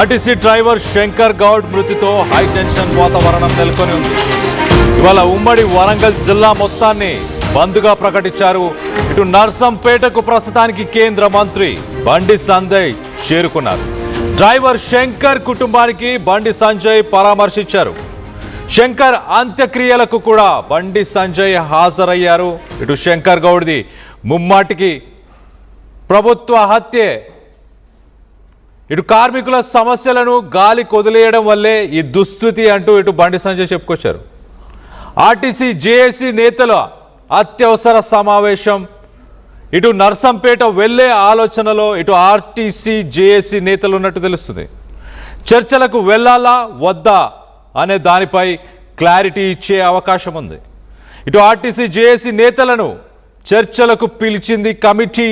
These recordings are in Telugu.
ఆర్టీసీ డ్రైవర్ శంకర్ గౌడ్ మృతితో హై టెన్షన్ వాతావరణం నెలకొని ఉంది. ఇవాళ ఉమ్మడి వరంగల్ జిల్లా మొత్తాన్ని బంద్గా ప్రకటించారు. ఇటు నర్సంపేటకు ప్రస్తుతానికి కేంద్ర మంత్రి బండి సంజయ్ చేరుకున్నారు. డ్రైవర్ శంకర్ కుటుంబానికి బండి సంజయ్ పరామర్శించారు. శంకర్ అంత్యక్రియలకు కూడా బండి సంజయ్ హాజరయ్యారు. ఇటు శంకర్ గౌడ్ది ముమ్మాటికి ప్రభుత్వ హత్యే. ఇటు కార్మికుల సమస్యలను గాలి కొదిలేయడం వల్లే ఈ దుస్థితి అంటూ ఇటు బండి సంజయ్ చెప్పుకొచ్చారు. ఆర్టీసీ జేఏసీ నేతల అత్యవసర సమావేశం. ఇటు నర్సంపేట వెళ్లే ఆలోచనలో ఇటు ఆర్టీసీ జేఏసీ నేతలు ఉన్నట్టు తెలుస్తుంది. చర్చలకు వెళ్లాలా వద్దా అనే దానిపై క్లారిటీ ఇచ్చే అవకాశం ఉంది. ఇటు ఆర్టీసీ జేఏసీ నేతలను చర్చలకు పిలిచింది కమిటీ,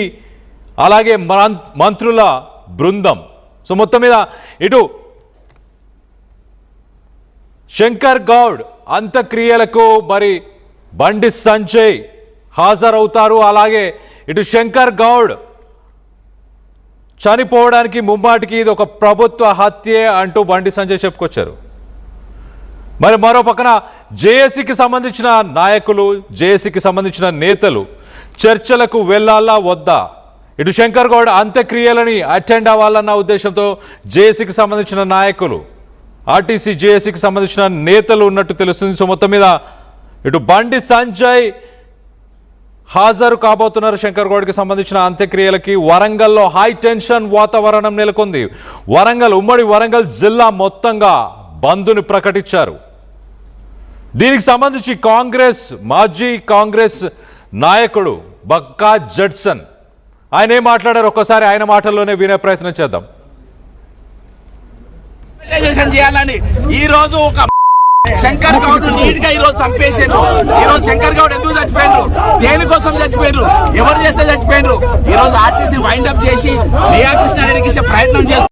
అలాగే మంత్రుల బృందం. సో మొత్తం మీద ఇటు శంకర్ గౌడ్ అంత్యక్రియలకు మరి బండి సంజయ్ హాజరవుతారు. అలాగే ఇటు శంకర్ గౌడ్ చనిపోవడానికి ముమ్మాటికి ఇది ఒక ప్రభుత్వ హత్యే అంటూ బండి సంజయ్ చెప్పుకొచ్చారు. మరి మరో పక్కన జేఏసీకి సంబంధించిన నాయకులు, జేఏసీకి సంబంధించిన నేతలు చర్చలకు వెళ్ళాలా వద్దా, ఇటు శంకర్ గౌడ్ అంత్యక్రియలని అటెండ్ అవ్వాలన్న ఉద్దేశంతో జేఏసీకి సంబంధించిన నాయకులు, ఆర్టీసీ జేఏసీకి సంబంధించిన నేతలు ఉన్నట్టు తెలుస్తుంది. సో మొత్తం మీద ఇటు బండి సంజయ్ హాజరు కాబోతున్నారు. శంకర్ గౌడ్కి సంబంధించిన అంత్యక్రియలకి వరంగల్లో హై టెన్షన్ వాతావరణం నెలకొంది. ఉమ్మడి వరంగల్ జిల్లా మొత్తంగా బంద్ని ప్రకటించారు. దీనికి సంబంధించి మాజీ కాంగ్రెస్ నాయకుడు బక్కా జడ్సన్ ఆయన ఏం మాట్లాడారు, ఒక్కసారి ఆయన మాటల్లోనే వినే ప్రయత్నం చేద్దాం. చేయాలని ఈ రోజు ఒక శంకర్ గౌడ్ నీట్ గా ఈ రోజు చంపేసారు. ఈ రోజు శంకర్ గౌడ్ ఎందుకు చచ్చిపోయినారు, దేనికోసం చచ్చిపోయినారు, ఎవరు చేస్తే చచ్చిపోయినారు. ఈ రోజు ఆర్టీసీ వైండ్ అప్ చేసి నియా కృష్ణారెడ్డికి ఇచ్చే ప్రయత్నం చేస్తారు.